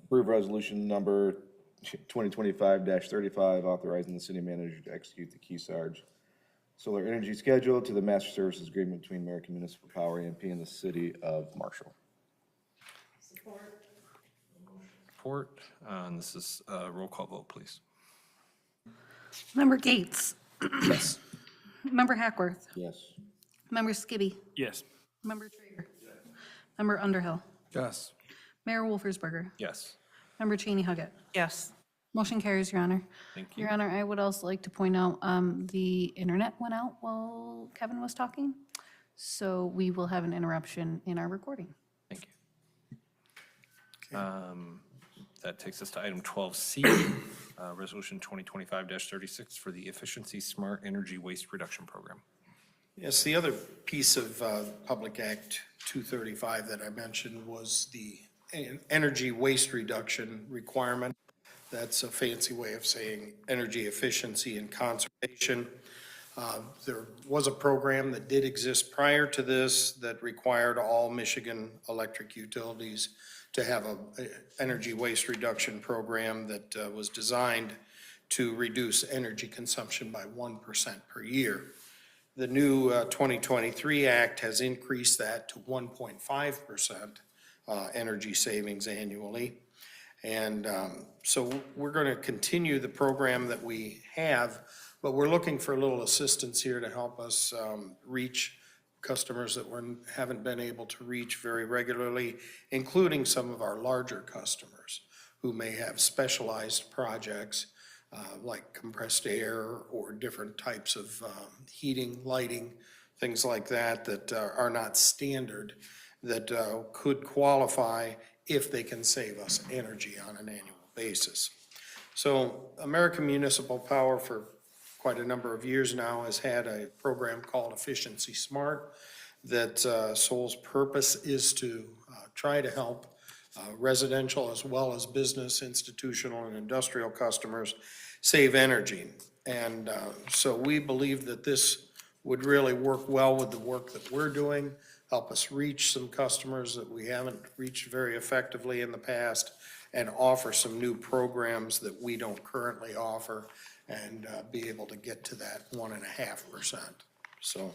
Approve resolution number 2025-35, authorizing the city manager to execute the Keysarge solar energy schedule to the master services agreement between American Municipal Power, AMP, and the city of Marshall. Support. And this is a roll call vote, please. Member Gates. Yes. Member Hackworth. Yes. Member Skibby. Yes. Member Traeger. Member Underhill. Yes. Mayor Wolfersberger. Yes. Member Cheney Huggett. Yes. Motion carries, Your Honor. Thank you. Your Honor, I would also like to point out, the internet went out while Kevin was talking, so we will have an interruption in our recording. Thank you. That takes us to item 12C, Resolution 2025-36 for the Efficiency Smart Energy Waste Reduction Program. Yes, the other piece of Public Act 235 that I mentioned was the energy waste reduction requirement. That's a fancy way of saying energy efficiency and conservation. There was a program that did exist prior to this that required all Michigan electric utilities to have an energy waste reduction program that was designed to reduce energy consumption by 1% per year. The new 2023 Act has increased that to 1.5% energy savings annually. And so we're going to continue the program that we have, but we're looking for a little assistance here to help us reach customers that we haven't been able to reach very regularly, including some of our larger customers who may have specialized projects like compressed air or different types of heating, lighting, things like that that are not standard, that could qualify if they can save us energy on an annual basis. So American Municipal Power for quite a number of years now has had a program called Efficiency Smart that sole's purpose is to try to help residential as well as business, institutional, and industrial customers save energy. And so we believe that this would really work well with the work that we're doing, help us reach some customers that we haven't reached very effectively in the past, and offer some new programs that we don't currently offer, and be able to get to that 1.5%. So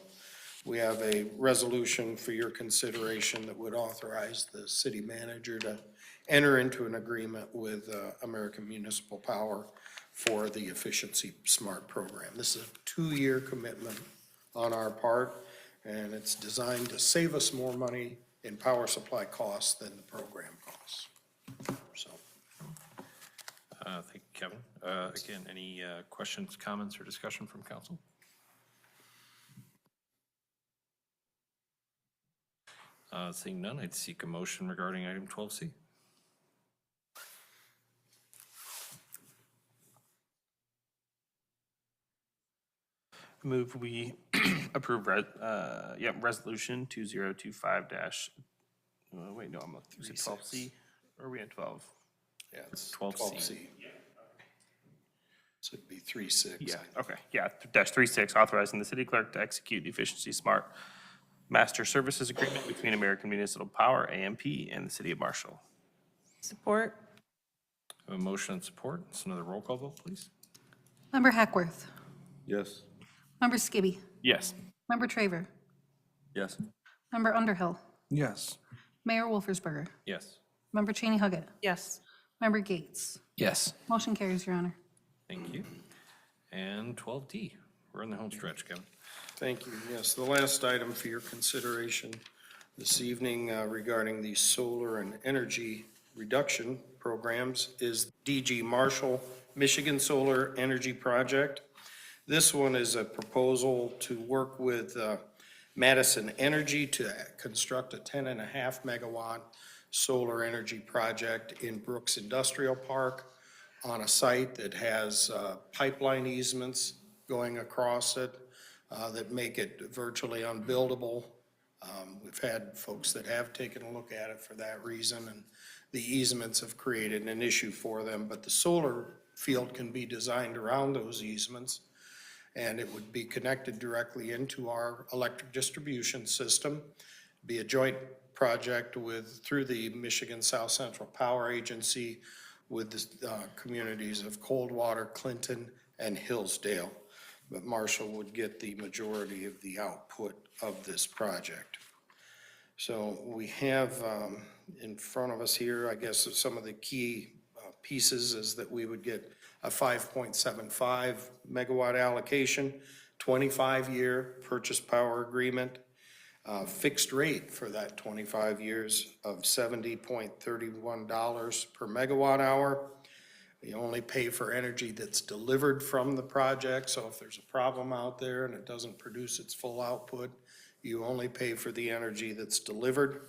we have a resolution for your consideration that would authorize the city manager to enter into an agreement with American Municipal Power for the Efficiency Smart program. This is a 2-year commitment on our part, and it's designed to save us more money in power supply costs than the program costs. So. Thank you, Kevin. Again, any questions, comments, or discussion from council? Seeing none, I'd seek a motion regarding item 12C. Move we approve resolution 2025 wait, no, I'm on 12C. Or are we at 12? Yeah, it's 12C. 12C. So it'd be 3.6. Yeah, okay, yeah, -36, authorizing the city clerk to execute the Efficiency Smart Master Services Agreement between American Municipal Power, AMP, and the city of Marshall. Support. A motion and support. It's another roll call vote, please. Member Hackworth. Yes. Member Skibby. Yes. Member Traeger. Yes. Member Underhill. Yes. Mayor Wolfersberger. Yes. Member Cheney Huggett. Yes. Member Gates. Yes. Motion carries, Your Honor. Thank you. And 12D. We're in the home stretch, Kevin. Thank you. Yes, the last item for your consideration this evening regarding the solar and energy reduction programs is DG Marshall Michigan Solar Energy Project. This one is a proposal to work with Madison Energy to construct a 10.5 megawatt solar energy project in Brooks Industrial Park on a site that has pipeline easements going across it that make it virtually unbuildable. We've had folks that have taken a look at it for that reason, and the easements have created an issue for them, but the solar field can be designed around those easements, and it would be connected directly into our electric distribution system, be a joint project through the Michigan South Central Power Agency with the communities of Coldwater, Clinton, and Hillsdale. But Marshall would get the majority of the output of this project. So we have in front of us here, I guess, some of the key pieces is that we would get a 5.75 megawatt allocation, 25-year purchase power agreement, fixed rate for that 25 years of $70.31 per megawatt hour. You only pay for energy that's delivered from the project, so if there's a problem out there and it doesn't produce its full output, you only pay for the energy that's delivered.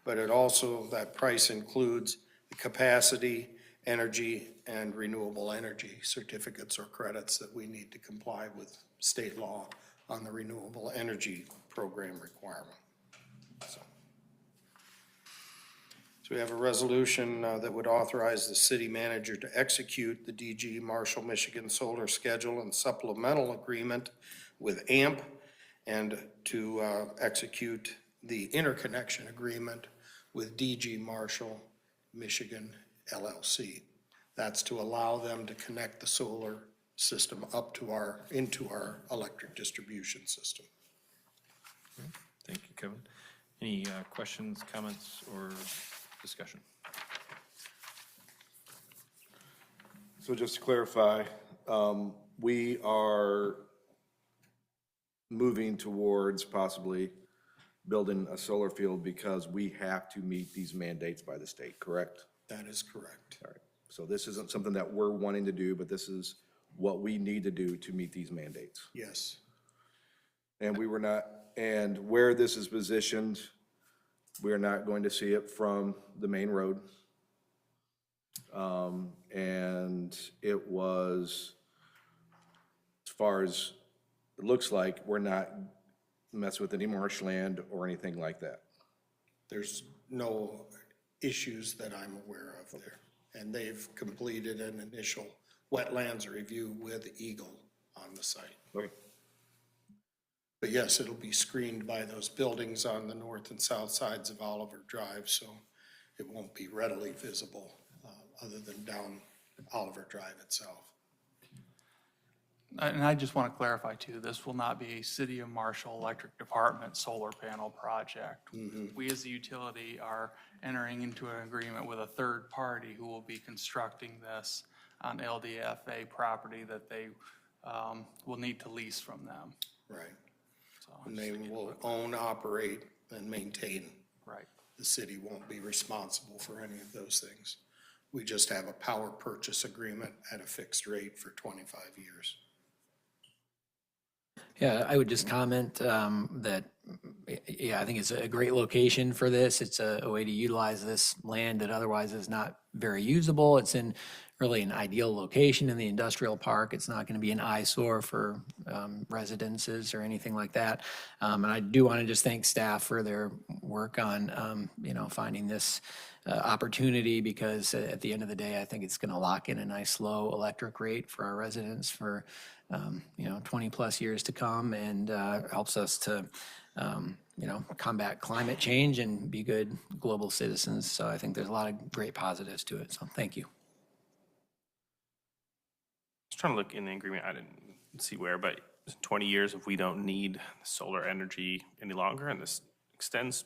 But it also, that price includes the capacity, energy, and renewable energy certificates or credits that we need to comply with state law on the renewable energy program requirement. So we have a resolution that would authorize the city manager to execute the DG Marshall, Michigan Solar Schedule and Supplemental Agreement with AMP and to execute the interconnection agreement with DG Marshall, Michigan LLC. That's to allow them to connect the solar system up to into our electric distribution system. Thank you, Kevin. Any questions, comments, or discussion? So just to clarify, we are moving towards possibly building a solar field because we have to meet these mandates by the state, correct? That is correct. All right. So this isn't something that we're wanting to do, but this is what we need to do to meet these mandates. Yes. And we were not, and where this is positioned, we are not going to see it from the main road. And it was, as far as it looks like, we're not messing with any marshland or anything like that. There's no issues that I'm aware of there. And they've completed an initial wetlands review with Eagle on the site. Okay. But yes, it'll be screened by those buildings on the north and south sides of Oliver Drive, so it won't be readily visible other than down Oliver Drive itself. And I just want to clarify too, this will not be a City of Marshall Electric Department solar panel project. We as the utility are entering into an agreement with a third party who will be constructing this on LDFA property that they will need to lease from them. Right. So, And they will own, operate, and maintain. right. The city won't be responsible for any of those things. We just have a power purchase agreement at a fixed rate for 25 years. Yeah, I would just comment that, yeah, I think it's a great location for this. It's a way to utilize this land that otherwise is not very usable. It's in really an ideal location in the industrial park. It's not going to be an eyesore for residences or anything like that. And I do want to just thank staff for their work on, finding this opportunity, because at the end of the day, I think it's going to lock in a nice low electric rate for our residents for 20 plus years to come, and helps us to, combat climate change and be good global citizens. So I think there's a lot of great positives to it. So thank you. I was trying to look in the agreement, I didn't see where, but 20 years, if we don't need solar energy any longer and this extends,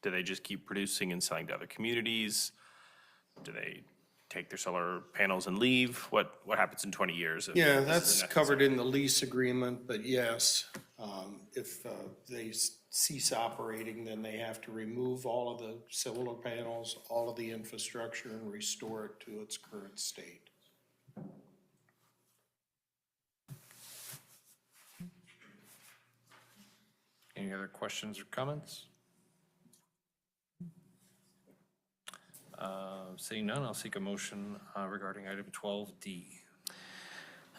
do they just keep producing and selling to other communities? Do they take their solar panels and leave? What happens in 20 years? if Yeah, this that's isn't covered necessary? in the lease agreement, but yes, if they cease operating, then they have to remove all of the solar panels, all of the infrastructure, and restore it to its current state. Any other questions or comments? Seeing none, I'll seek a motion regarding item 12D.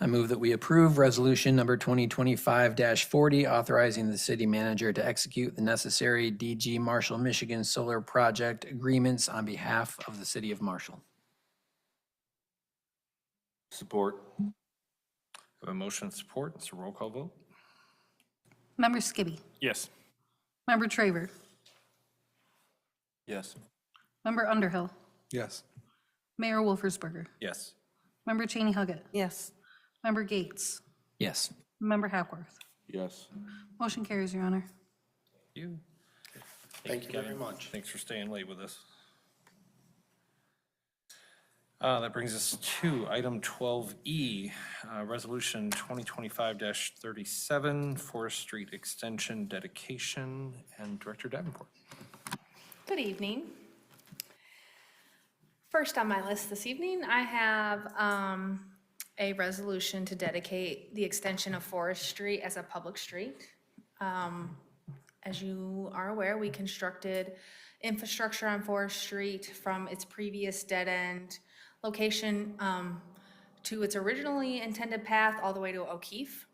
I move that we approve resolution number 2025-40, authorizing the city manager to execute the necessary DG Marshall, Michigan solar project agreements on behalf of the city of Marshall. Support. I have a motion and support. It's a roll call vote. Member Skibby. Yes. Member Traver. Yes. Member Underhill, Yes. Mayor Wolfersberger, Yes. Member Cheney Huggett, Yes. Member Gates, Yes. Member Hackworth. Yes. Motion carries, Your Honor. You. Thank you very Kevin. much. Thanks for staying late with us. That brings us to item 12E, Resolution 2025-37, Forest Street Extension Dedication, and Director Davenport. Good evening. First on my list this evening, I have a resolution to dedicate the extension of Forest Street as a public street. As you are aware, we constructed infrastructure on Forest Street from its previous dead-end location to its originally intended path all the way to O'Keefe.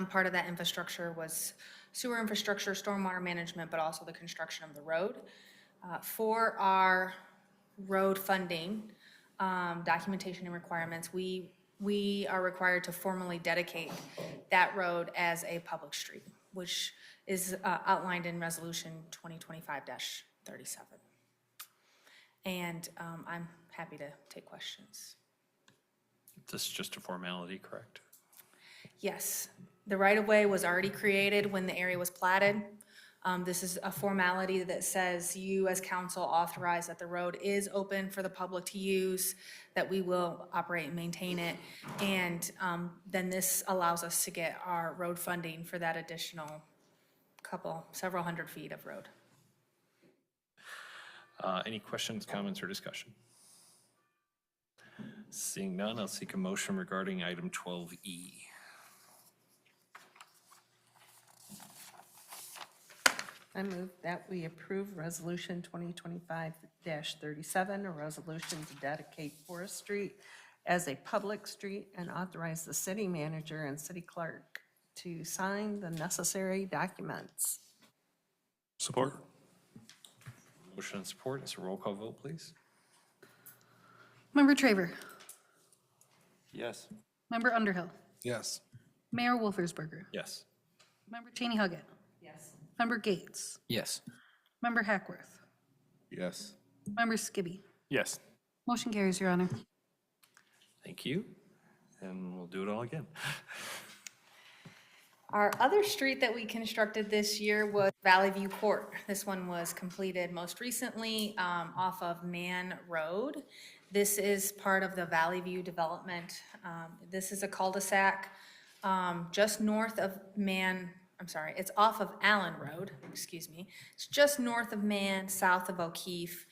Part of that infrastructure was sewer infrastructure, stormwater management, but also the construction of the road. For our road funding, documentation and requirements, we are required to formally dedicate that road as a public street, which is outlined in Resolution 2025-37. And I'm happy to take questions. This is just a formality, correct? Yes, the right-of-way was already created when the area was platted. This is a formality that says you as council authorize that the road is open for the public to use, that we will operate and maintain it. And then this allows us to get our road funding for that additional several hundred feet of road. Any questions, comments, or discussion? Seeing none, I'll seek a motion regarding item 12E. I move that we approve Resolution 2025-37, a resolution to dedicate Forest Street as a public street and authorize the city manager and city clerk to sign the necessary documents. Support. Motion and support. It's a roll call vote, please. Member Traver, Yes. Member Underhill, Yes. Mayor Wolfersberger, Yes. Member Cheney Huggett, Yes. Member Gates, Yes. Member Hackworth, Yes. Member Skibby. Yes. Motion carries, Your Honor. Thank you. And we'll do it all again. Our other street that we constructed this year was Valley View Court. This one was completed most recently off of Mann Road. This is part of the Valley View development. This is a cul-de-sac just north of it's off of Allen Road, excuse me. It's just north of Mann, south of O'Keefe,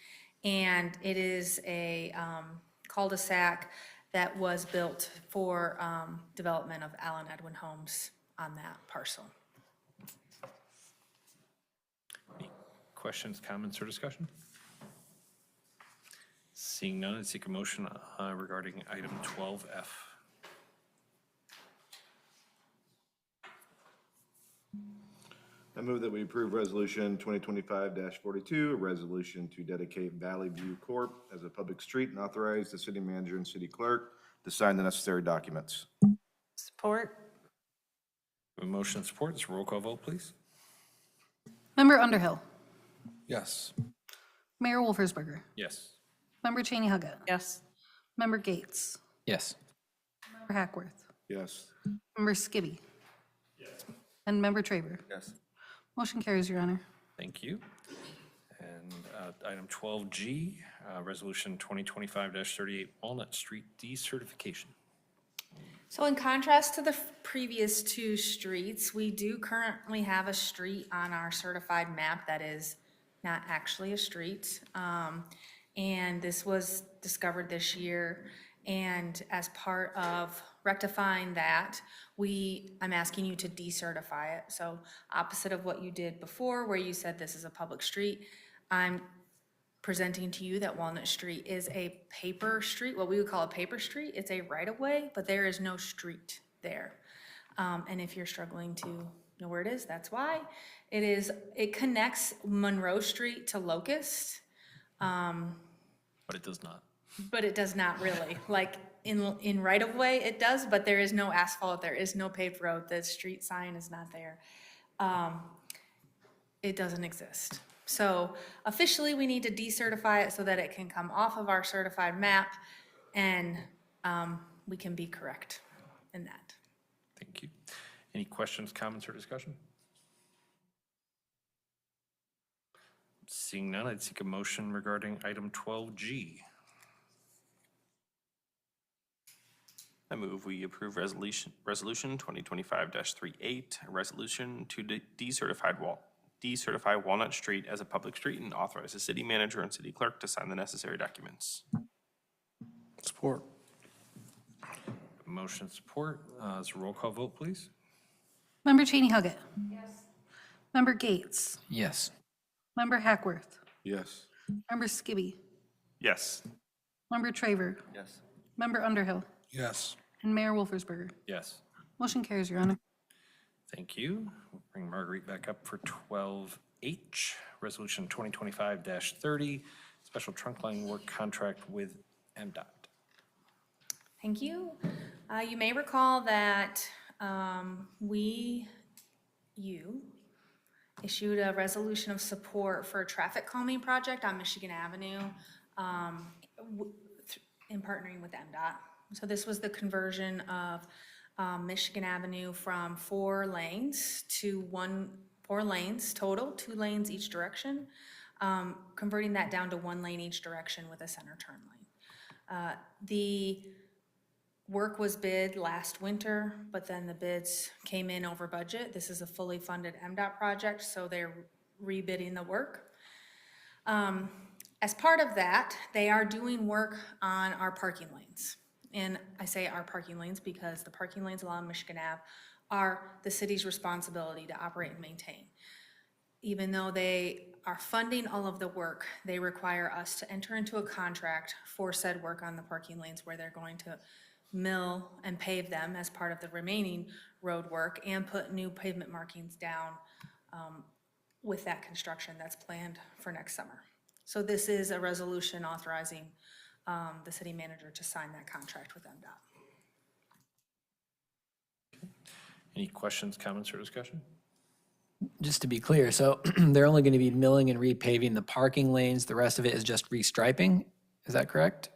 and it is a cul-de-sac that was built for development of Allen Edwin homes on that parcel. Any questions, comments, or discussion? Seeing none, I seek a motion regarding item 12F. I move that we approve Resolution 2025-42, a resolution to dedicate Valley View Corp. as a public street and authorize the city manager and city clerk to sign the necessary documents. Support. A motion and support. It's a roll call vote, please. Member Underhill, Yes. Mayor Wolfersberger, Yes. Member Cheney Huggett, Yes. Member Gates, Yes. Member Hackworth, Yes. Member Skibby. And Member Traver. Yes. Motion carries, Your Honor. Thank you. And item 12G, Resolution 2025-38, Walnut Street decertification. So in contrast to the previous two streets, we do currently have a street on our certified map that is not actually a street. And this was discovered this year. And as part of rectifying that, I'm asking you to decertify it. So opposite of what you did before, where you said this is a public street, I'm presenting to you that Walnut Street is a paper street, what we would call a paper street. It's a right-of-way, but there is no street there. And if you're struggling to know where it is, that's why. It connects Monroe Street to Locust, But it does not. but it does not really. Like in right-of-way, it does, but there is no asphalt, there is no paved road, the street sign is not there. It doesn't exist. So officially, we need to decertify it so that it can come off of our certified map, and we can be correct in that. Thank you. Any questions, comments, or discussion? Seeing none, I'd seek a motion regarding item 12G. I move we approve resolution 2025-38, a resolution to decertify Walnut Street as a public street and authorize the city manager and city clerk to sign the necessary documents. Support. Motion support. Is a roll call vote, please? Member Cheney Huggett. Yes. Member Gates. Yes. Member Hackworth. Yes. Member Skibby. Yes. Member Traver. Yes. Member Underhill. Yes. And Mayor Wolfersberger. Yes. Motion carries, Your Honor. Thank you. We'll bring Marguerite back up for 12H, Resolution 2025-30, Special Trunk Line Work Contract with MDOT. Thank you. You may recall that you issued a resolution of support for a traffic calming project on Michigan Avenue in partnering with MDOT. So this was the conversion of Michigan Avenue from 4 lanes to 4 lanes total, 2 lanes each direction, converting that down to 1 lane each direction with a center turn lane. The work was bid last winter, but then the bids came in over budget. This is a fully funded MDOT project, so they're rebidding the work. As part of that, they are doing work on our parking lanes. And I say our parking lanes because the parking lanes along Michigan Ave are the city's responsibility to operate and maintain. Even though they are funding all of the work, they require us to enter into a contract for said work on the parking lanes where they're going to mill and pave them as part of the remaining road work and put new pavement markings down with that construction that's planned for next summer. So this is a resolution authorizing the city manager to sign that contract with MDOT. Any questions, comments, or discussion? Just to be clear, so they're only going to be milling and repaving the parking lanes. The rest of it is just restriping. Is that correct?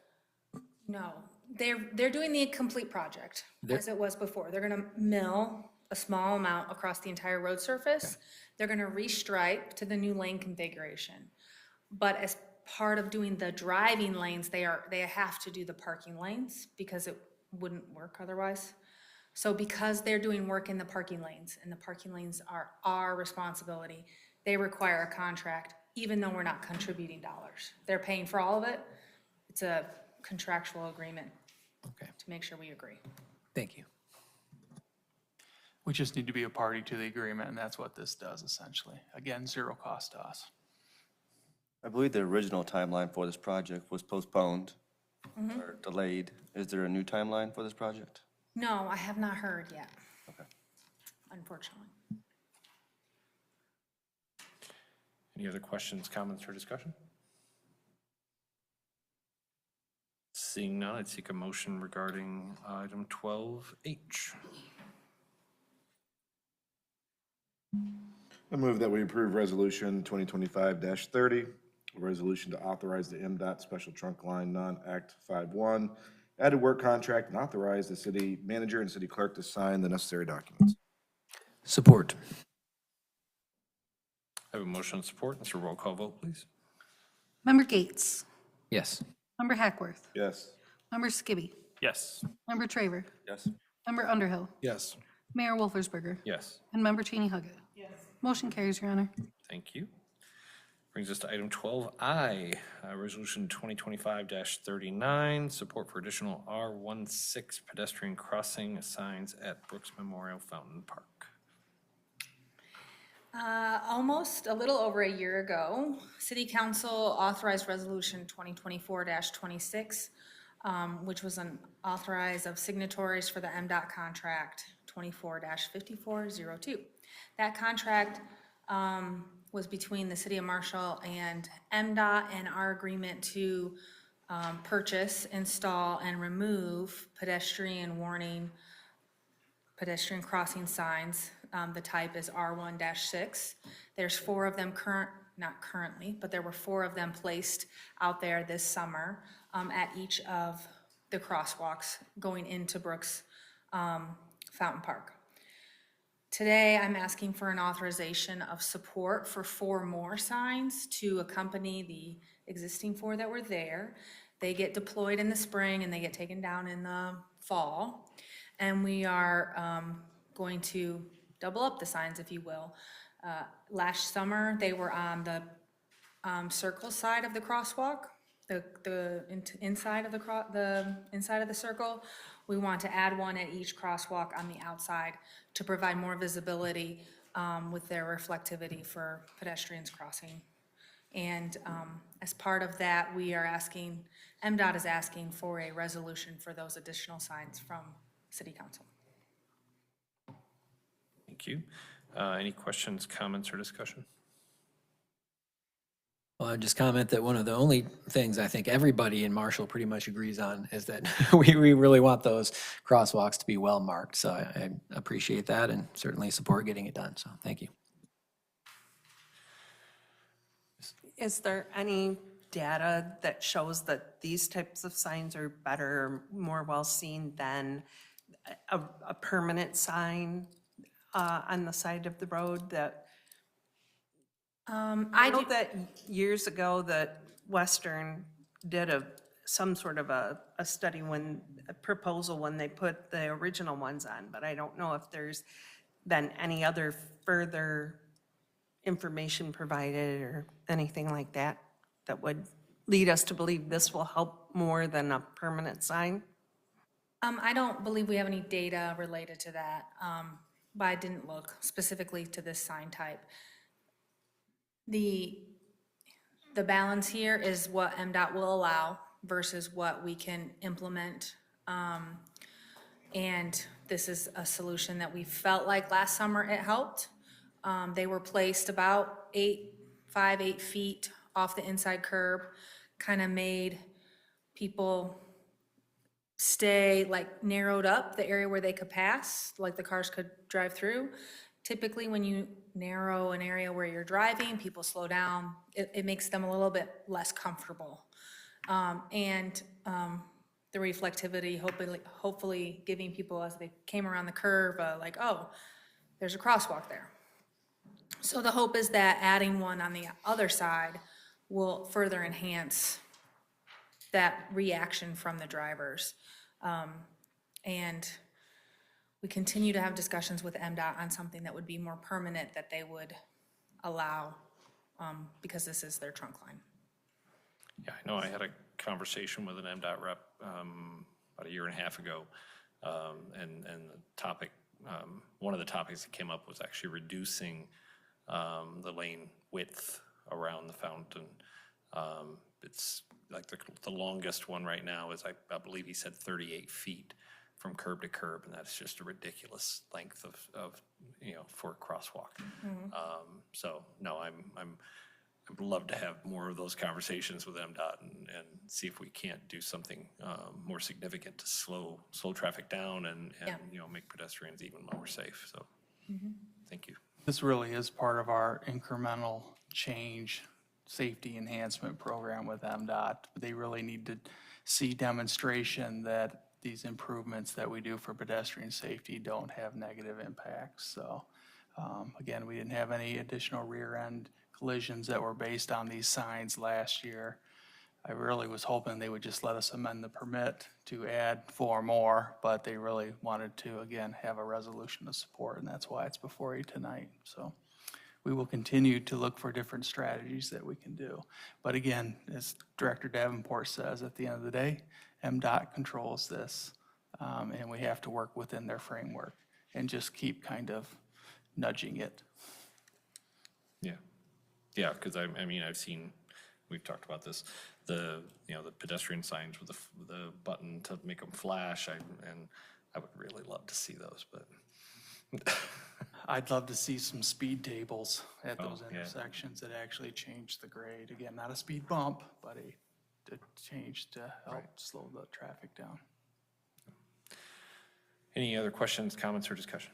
No, they're doing the complete project as it was before. They're gonna mill a small amount across the entire road surface. They're gonna restripe to the new lane configuration. But as part of doing the driving lanes, they have to do the parking lanes because it wouldn't work otherwise. So because they're doing work in the parking lanes and the parking lanes are our responsibility, they require a contract even though we're not contributing dollars. They're paying for all of it. It's a contractual agreement Okay, to make sure we agree. thank you. We just need to be a party to the agreement, and that's what this does essentially. Again, zero cost to us. I believe the original timeline for this project was postponed or delayed. Is there a new timeline for this project? No, I have not heard yet. Okay. Unfortunately. Any other questions, comments, or discussion? Seeing none, I'd seek a motion regarding item 12H. I move that we approve Resolution 2025-30, a resolution to authorize the MDOT Special Trunk Line Non-Act 5.1 added work contract and authorize the city manager and city clerk to sign the necessary documents. Support. I have a motion and support. Mr. Roll call vote, please. Member Gates. Yes. Member Hackworth. Yes. Member Skibby. Yes. Member Traver. Yes. Member Underhill. Yes. Mayor Wolfersberger. Yes. And Member Cheney Huggett. Yes. Motion carries, Your Honor. Thank you. Brings us to item 12I, Resolution 2025-39, support for additional R16 pedestrian crossing signs at Brooks Memorial Fountain Park. Almost a little over a year ago, City Council authorized Resolution 2024-26, which was an authorize of signatories for the MDOT contract 24-5402. That contract was between the City of Marshall and MDOT, and our agreement to purchase, install, and remove pedestrian crossing signs. The type is R1-6. There's 4 of them not currently, but there were 4 of them placed out there this summer at each of the crosswalks going into Brooks Fountain Park. Today, I'm asking for an authorization of support for 4 more signs to accompany the existing 4 that were there. They get deployed in the spring and they get taken down in the fall. And we are going to double up the signs, if you will. Last summer, they were on the circle side of the crosswalk, the inside of the inside of the circle. We want to add one at each crosswalk on the outside to provide more visibility with their reflectivity for pedestrians crossing. And as part of that, we are asking, MDOT is asking for a resolution for those additional signs from City Council. Thank you. Any questions, comments, or discussion? Well, I'd just comment that one of the only things I think everybody in Marshall pretty much agrees on is that we really want those crosswalks to be well marked. So I appreciate that and certainly support getting it done. So thank you. Is there any data that shows that these types of signs are better, more well-seen than a permanent sign on the side of the road that? I know that years ago that Western did some sort of a study a proposal when they put the original ones on, but I don't know if there's been any other further information provided or anything like that that would lead us to believe this will help more than a permanent sign? I don't believe we have any data related to that, but I didn't look specifically to this sign type. The balance here is what MDOT will allow versus what we can implement. And this is a solution that we felt like last summer it helped. They were placed about 5-8 feet off the inside curb, kind of made people stay, like narrowed up the area where they could pass, like the cars could drive through. Typically, when you narrow an area where you're driving, people slow down. It makes them a little bit less comfortable. And the reflectivity, hopefully giving people, as they came around the curve, like, oh, there's a crosswalk there. So the hope is that adding one on the other side will further enhance that reaction from the drivers. And we continue to have discussions with MDOT on something that would be more permanent that they would allow, because this is their trunk line. Yeah, I know I had a conversation with an MDOT rep about 1.5 years ago, and the topic, one of the topics that came up was actually reducing the lane width around the fountain. It's like the longest one right now is, I believe he said 38 feet from curb to curb, and that's just a ridiculous length of for a crosswalk. So no, I'd love to have more of those conversations with MDOT and see if we can't do something more significant to slow traffic down and make pedestrians even more safe. So thank you. This really is part of our incremental change safety enhancement program with MDOT. They really need to see demonstration that these improvements that we do for pedestrian safety don't have negative impacts. So again, we didn't have any additional rear end collisions that were based on these signs last year. I really was hoping they would just let us amend the permit to add 4 more, but they really wanted to, again, have a resolution of support, and that's why it's before you tonight. So we will continue to look for different strategies that we can do. But again, as Director Davenport says, at the end of the day, MDOT controls this, and we have to work within their framework and just keep kind of nudging it. Yeah, because I mean, I've seen, we've talked about this, the pedestrian signs with the button to make them flash, and I would really love to see those, but. I'd love to see some speed tables at those yeah. intersections that actually change the grade. Again, not a speed bump, but a change to help slow the traffic down. Any other questions, comments, or discussion?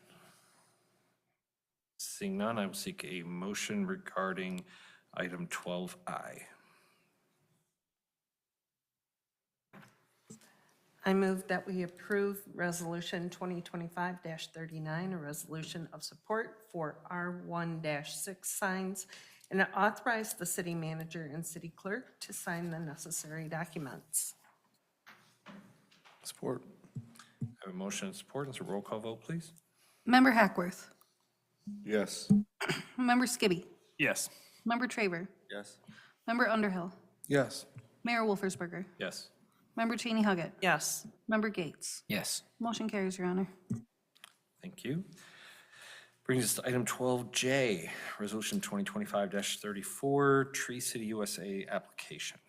Seeing none, I will seek a motion regarding Item 12I. I move that we approve Resolution 2025-39, a resolution of support for R1-6 signs, and authorize the city manager and city clerk to sign the necessary documents. Support. I have a motion and support. It's a roll call vote, please. Member Hackworth, Yes. Member Skibby, Yes. Member Traver, Yes. Member Underhill, Yes. Mayor Wolfersberger, Yes. Member Cheney Huggett, Yes. Member Gates. Yes. Motion carries, Your Honor. Thank you. Brings us to item 12J, Resolution 2025-34, Tree City USA application.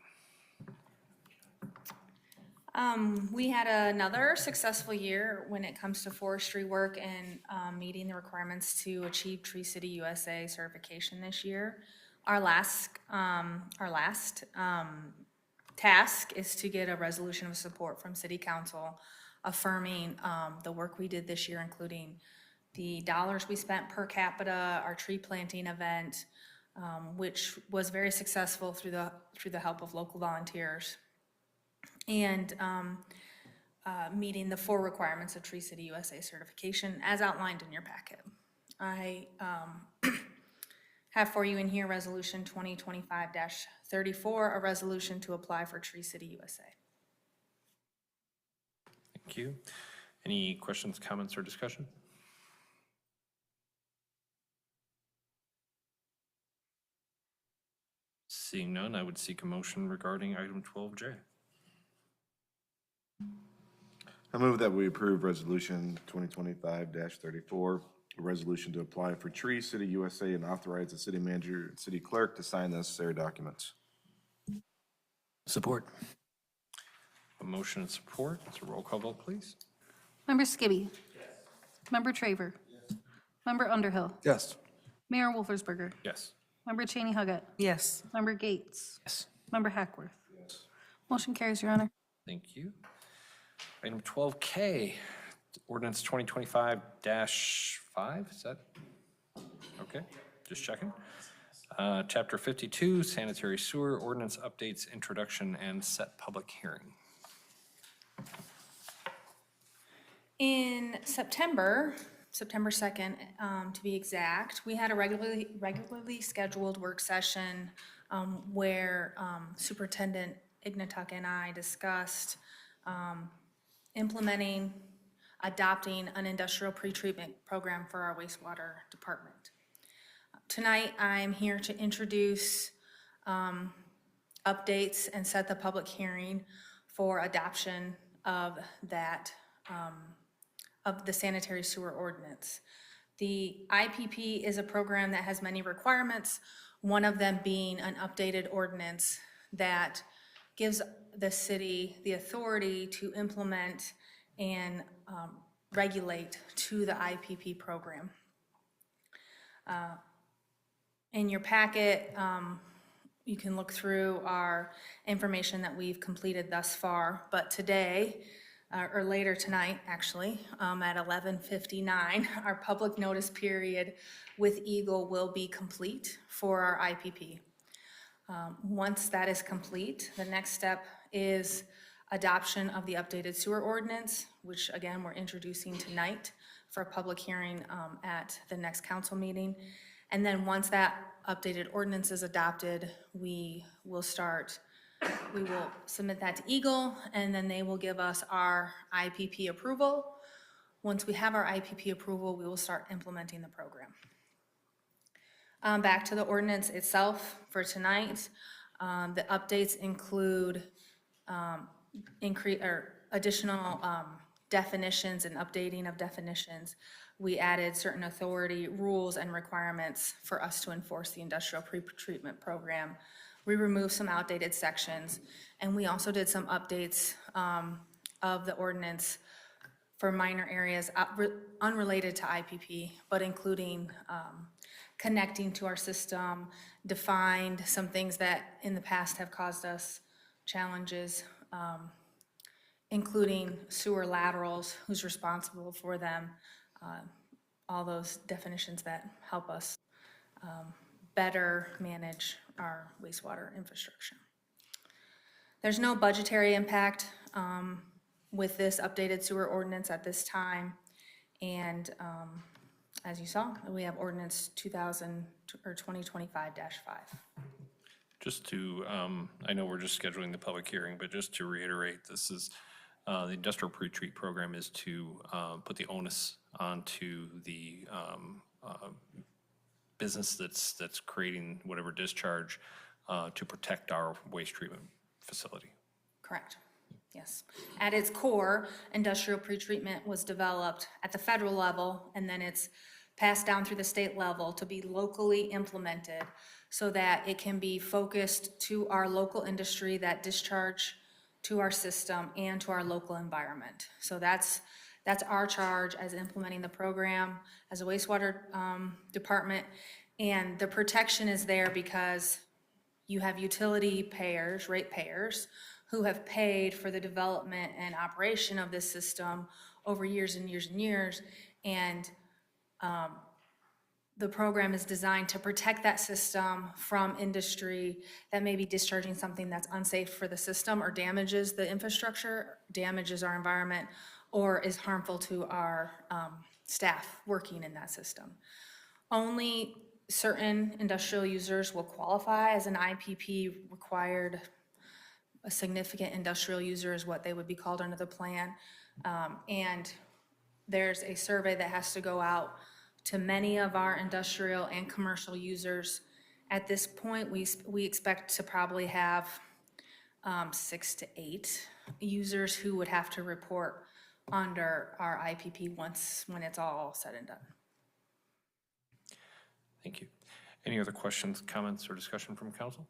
We had another successful year when it comes to forestry work and meeting the requirements to achieve Tree City USA certification this year. Our last task is to get a resolution of support from City Council affirming the work we did this year, including the dollars we spent per capita, our tree planting event, which was very successful through the help of local volunteers, and meeting the 4 requirements of Tree City USA certification as outlined in your packet. I have for you in here Resolution 2025-34, a resolution to apply for Tree City USA. Thank you. Any questions, comments, or discussion? Seeing none, I would seek a motion regarding item 12J. I move that we approve Resolution 2025-34, a resolution to apply for Tree City USA and authorize the city manager and city clerk to sign the necessary documents. Support. A motion and support. It's a roll call vote, please. Member Skibby. Member Traver. Member Underhill. Yes. Mayor Wolfersberger. Yes. Member Cheney Huggett. Yes. Member Gates. Yes. Member Hackworth. Motion carries, Your Honor. Thank you. Item 12K, ordinance 2025-5, is that? Okay, just checking. Chapter 52, sanitary sewer ordinance updates, introduction, and set public hearing. In September 2nd, to be exact, we had a regularly scheduled work session where Superintendent Ignatuk and I discussed adopting an industrial pretreatment program for our wastewater department. Tonight, I'm here to introduce updates and set the public hearing for adoption of that, of the sanitary sewer ordinance. The IPP is a program that has many requirements, one of them being an updated ordinance that gives the city the authority to implement and regulate to the IPP program. In your packet, you can look through our information that we've completed thus far, but today, or later tonight, actually, at 11:59, our public notice period with Eagle will be complete for our IPP. Once that is complete, the next step is adoption of the updated sewer ordinance, which again, we're introducing tonight for a public hearing at the next council meeting. And then once that updated ordinance is adopted, we will submit that to Eagle, and then they will give us our IPP approval. Once we have our IPP approval, we will start implementing the program. Back to the ordinance itself for tonight. The updates include additional definitions and updating of definitions. We added certain authority, rules, and requirements for us to enforce the industrial pretreatment program. We removed some outdated sections, and we also did some updates of the ordinance for minor areas unrelated to IPP, but including connecting to our system, defined some things that in the past have caused us challenges, including sewer laterals, who's responsible for them, all those definitions that help us better manage our wastewater infrastructure. There's no budgetary impact with this updated sewer ordinance at this time. And as you saw, we have ordinance 2025-5. Just to, I know we're just scheduling the public hearing, but just to reiterate, this is, the industrial pre-treat program is to put the onus onto the business that's creating whatever discharge to protect our waste treatment facility. Correct, yes. At its core, industrial pretreatment was developed at the federal level, and then it's passed down through the state level to be locally implemented so that it can be focused to our local industry that discharge to our system and to our local environment. So that's our charge as implementing the program as a wastewater department. And the protection is there because you have utility payers, ratepayers, who have paid for the development and operation of this system over years and years and years. And the program is designed to protect that system from industry that may be discharging something that's unsafe for the system or damages the infrastructure, damages our environment, or is harmful to our staff working in that system. Only certain industrial users will qualify as an IPP required. A significant industrial user is what they would be called under the plan. And there's a survey that has to go out to many of our industrial and commercial users. At this point, we expect to probably have 6 to 8 users who would have to report under our IPP when it's all said and done. Thank you. Any other questions, comments, or discussion from council?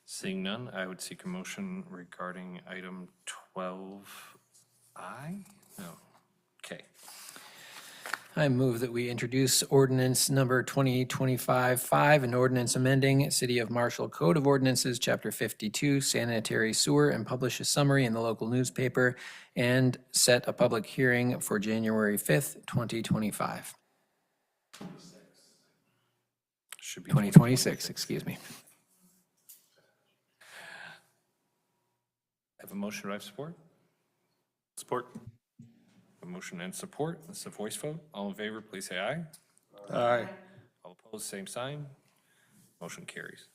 Seeing none, I would seek a motion regarding item 12I? No. Okay. I move that we introduce ordinance number 2025-5, an ordinance amending City of Marshall Code of Ordinances, Chapter 52, sanitary sewer, and publish a summary in the local newspaper, and set a public hearing for January 5th, 2025. Should be 2026, excuse me. I have a motion, do I have support? Support. A motion and support, this is a voice vote. All in favor, please say aye. Aye. All opposed, same sign. Motion carries.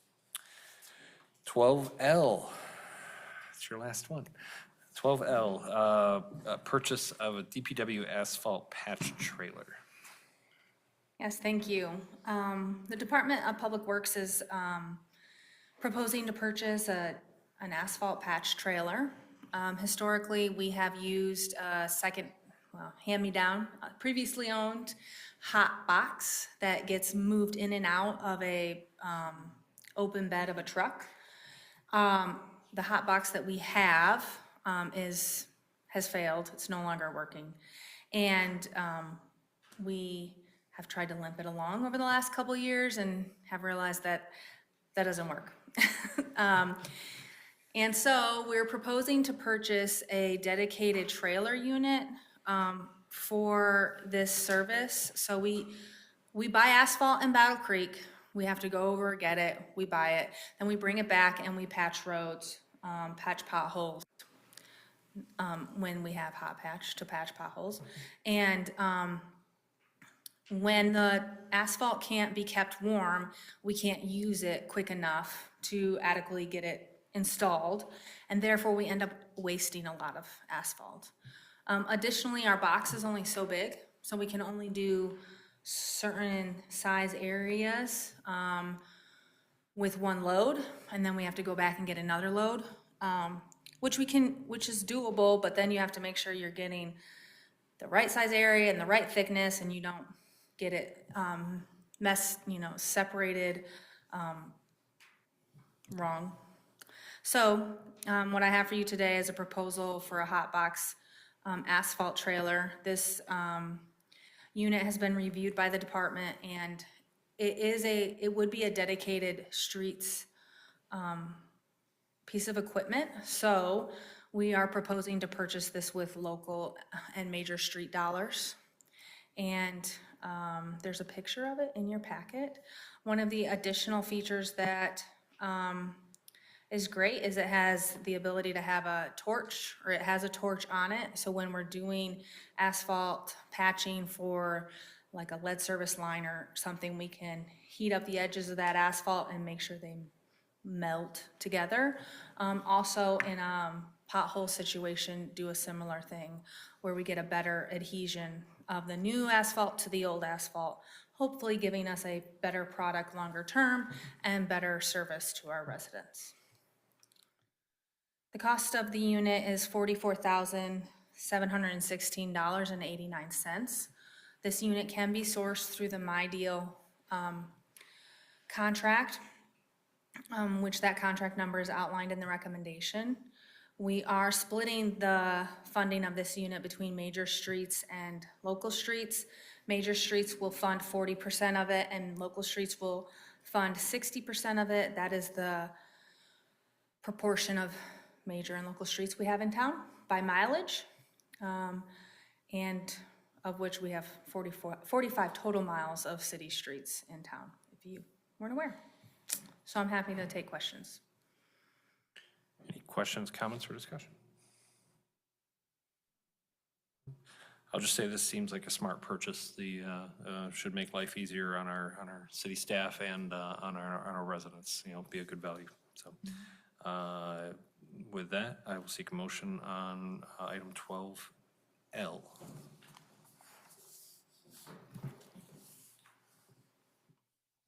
12L, it's your last one. 12L, purchase of a DPW asphalt patch trailer. Yes, thank you. The Department of Public Works is proposing to purchase an asphalt patch trailer. Historically, we have used a hand-me-down, previously owned hot box that gets moved in and out of a open bed of a truck. The hot box that we have has failed. It's no longer working. And we have tried to limp it along over the last couple of years and have realized that that doesn't work. And so we're proposing to purchase a dedicated trailer unit for this service. So we buy asphalt in Battle Creek. We have to go over, get it, we buy it, then we bring it back and we patch roads, patch potholes when we have hot patch to patch potholes. And when the asphalt can't be kept warm, we can't use it quick enough to adequately get it installed, and therefore we end up wasting a lot of asphalt. Additionally, our box is only so big, so we can only do certain size areas with one load, and then we have to go back and get another load, which is doable, but then you have to make sure you're getting the right size area and the right thickness, and you don't get it separated wrong. So what I have for you today is a proposal for a hot box asphalt trailer. This unit has been reviewed by the department, and it would be a dedicated streets piece of equipment. So we are proposing to purchase this with local and major street dollars. And There's a picture of it in your packet. One of the additional features that is great is it has the ability to have a torch, or it has a torch on it. So when we're doing asphalt patching for like a lead service line or something, we can heat up the edges of that asphalt and make sure they melt together. Also in a pothole situation, do a similar thing where we get a better adhesion of the new asphalt to the old asphalt, hopefully giving us a better product longer term and better service to our residents. The cost of the unit is $44,716.89. This unit can be sourced through the MyDeal contract, which that contract number is outlined in the recommendation. We are splitting the funding of this unit between major streets and local streets. Major streets will fund 40% of it, and local streets will fund 60% of it. That is the proportion of major and local streets we have in town by mileage, and of which we have 45 total miles of city streets in town, if you weren't aware. So I'm happy to take questions. Any questions, comments, or discussion? I'll just say this seems like a smart purchase. The should make life easier on our city staff and on our residents. You know, be a good value. So, with that, I will seek a motion on item 12L.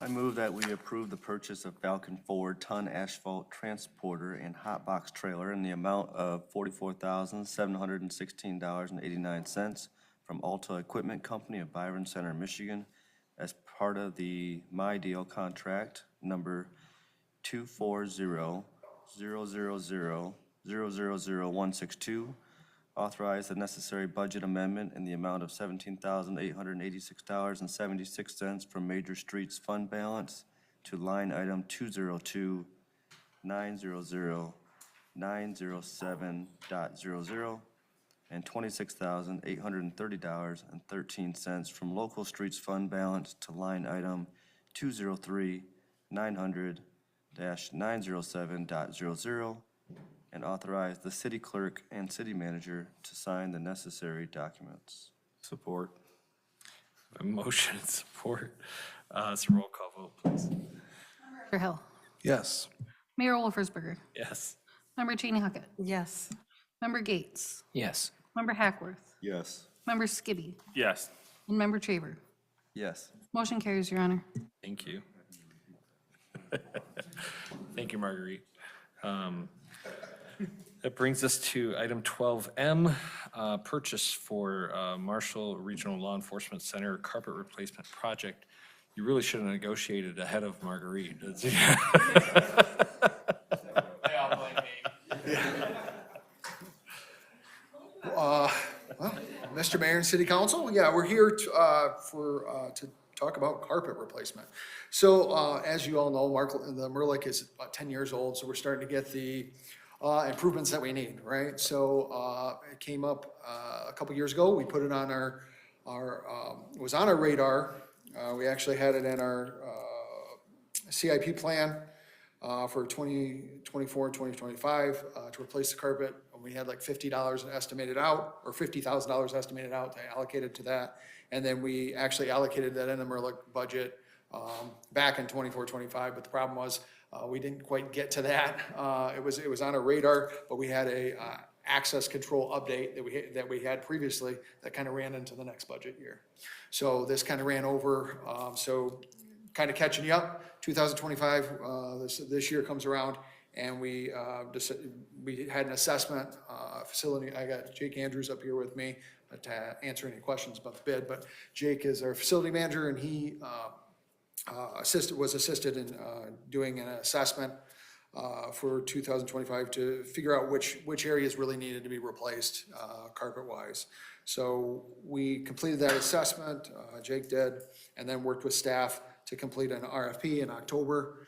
I move that we approve the purchase of Falcon Ford ton asphalt transporter and hot box trailer in the amount of $44,716.89 from Alta Equipment Company of Byron Center, Michigan, as part of the MyDeal contract number 24000000162. Authorize the necessary budget amendment in the amount of $17,886.76 from Major Streets Fund Balance to line item 202-900-907.00 and $26,830.13 from Local Streets Fund Balance to line item 203-900-907.00, and authorize the city clerk and city manager to sign the necessary documents. Support. A motion and support. So roll call vote, please. Member Hill. Yes. Mayor Wolfersberger. Yes. Member Cheney Huckett. Yes. Member Gates. Yes. Member Hackworth. Yes. Member Skibby. Yes. And Member Traver. Yes. Motion carries, Your Honor. Thank you. Thank you, Marguerite. That brings us to item 12M, purchase for Marshall Regional Law Enforcement Center carpet replacement project. You really should have negotiated ahead of Marguerite. Well, Mr. Mayor and City Council, yeah, we're here to talk about carpet replacement. So as you all know, the Merlick is about 10 years old, so we're starting to get the improvements that we need, right? So it came up a couple years ago. We put it on it was on our radar. We actually had it in our CIP plan for 2024, 2025 to replace the carpet. We had like $50 estimated out, or $50,000 estimated out to allocate it to that. And then we actually allocated that in the Merlick budget back in 24, 25, but the problem was we didn't quite get to that. It was on our radar, but we had a access control update that we had previously that kind of ran into the next budget year. So this kind of ran over. So kind of catching you up. 2025, this year comes around, and we had an assessment facility. I got Jake Andrews up here with me to answer any questions about the bid, but Jake is our facility manager, and he was assisted in doing an assessment for 2025 to figure out which areas really needed to be replaced carpet-wise. So we completed that assessment, Jake did, and then worked with staff to complete an RFP in October.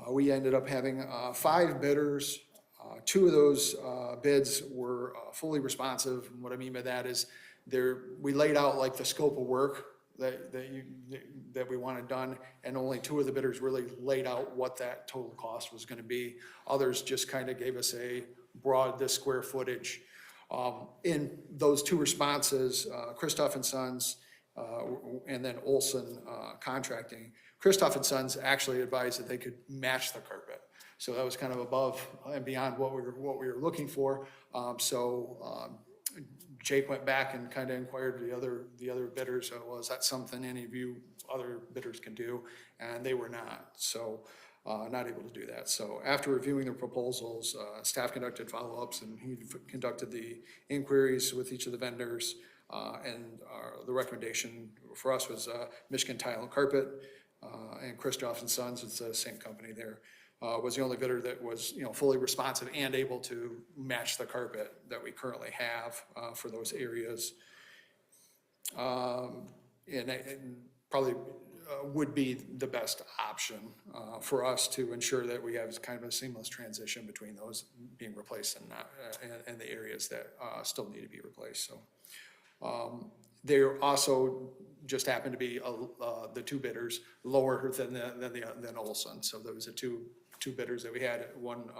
We ended up having 5 bidders. 2 of those bids were fully responsive. And what I mean by that is we laid out like the scope of work that we wanted done, and only 2 of the bidders really laid out what that total cost was gonna be. Others just kind of gave us a broad, this square footage. In those 2 responses, Christoph and Sons, and then Olson Contracting, Christoph and Sons actually advised that they could match the carpet. So that was kind of above and beyond what we were looking for. Jake went back and kind of inquired the other bidders, well, is that something any of you other bidders can do? And they were not, so not able to do that. So after reviewing the proposals, staff conducted follow-ups, and he conducted the inquiries with each of the vendors. And the recommendation for us was Michigan Tile and Carpet, and Christoph and Sons, it's the same company there, was the only bidder that was, fully responsive and able to match the carpet that we currently have for those areas. And probably would be the best option for us to ensure that we have kind of a seamless transition between those being replaced and not, and the areas that still need to be replaced, so. There also just happened to be the 2 bidders lower than Olson. So there was the two bidders that we had. One,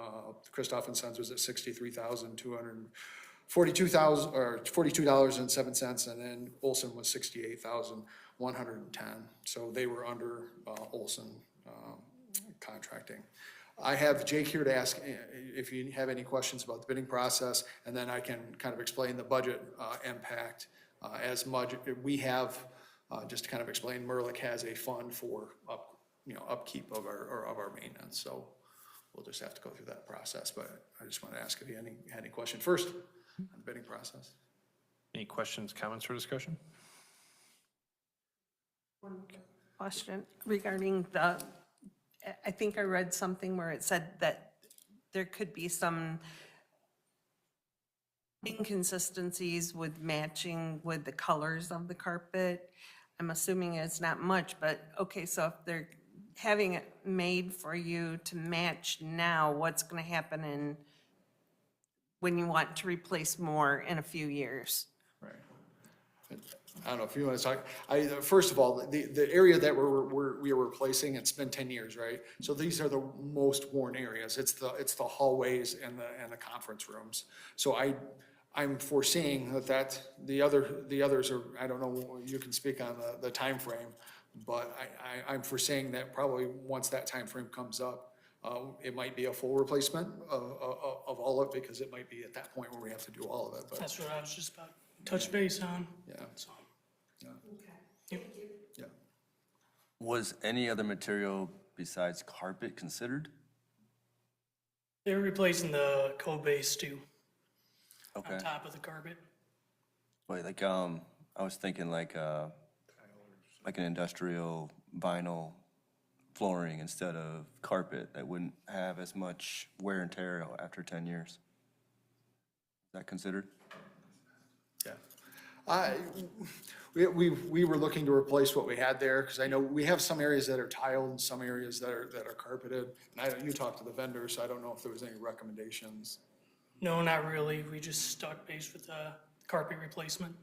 Christoph and Sons was at $42,707, and then Olson was $68,110. So they were under Olson Contracting. I have Jake here to ask if you have any questions about the bidding process, and then I can kind of explain the budget impact as much. We have, just to kind of explain, Merlick has a fund for upkeep of our maintenance, so we'll just have to go through that process. But I just want to ask if you had any question first on the bidding process. Any questions, comments, or discussion? Question regarding I think I read something where it said that there could be some inconsistencies with matching with the colors of the carpet. I'm assuming it's not much, but okay, so if they're having it made for you to match now, what's going to happen when you want to replace more in a few years? Right. I don't know if you want to talk. First of all, the area that we are replacing, it's been 10 years, right? So these are the most worn areas. It's the hallways and the conference rooms. So I'm foreseeing that the others are, I don't know, you can speak on the time frame, but I'm foreseeing that probably once that time frame comes up, it might be a full replacement of all of it, because it might be at that point where we have to do all of it. But That's what I was just about to touch base on. yeah. So, Yeah. Was any other material besides carpet considered? they're replacing the code base too, Okay. on top of the carpet. Wait, like, I was thinking like an industrial vinyl flooring instead of carpet that wouldn't have as much wear and tear after 10 years. Is that considered? Yeah. We were looking to replace what we had there, because I know we have some areas that are tiled and some areas that are carpeted. And you talked to the vendor, so I don't know if there was any recommendations. No, not really. We just stuck base with the carpet replacement.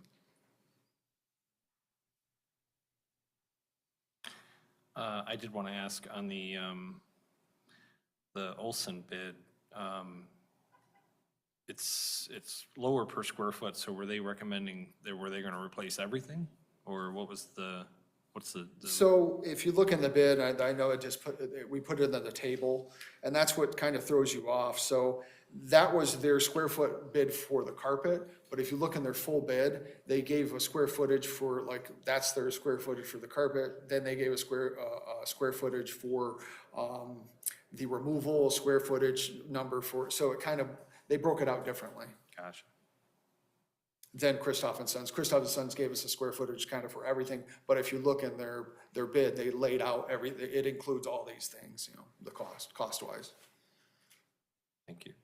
I did want to ask on the Olson bid, it's lower per square foot, so were they recommending, were they going to replace everything? Or what's the? So if you look in the bid, I know we put it on the table, and that's what kind of throws you off. So that was their square foot bid for the carpet, but if you look in their full bid, they gave a square footage for, like, that's their square footage for the carpet. Then they gave a square footage for the removal, square footage number for, so it kind of, they broke it out differently Gotcha. than Christoph and Sons. Christoph and Sons gave us a square footage kind of for everything, but if you look in their bid, they laid out everything. It includes all these things, the cost-wise. Thank you.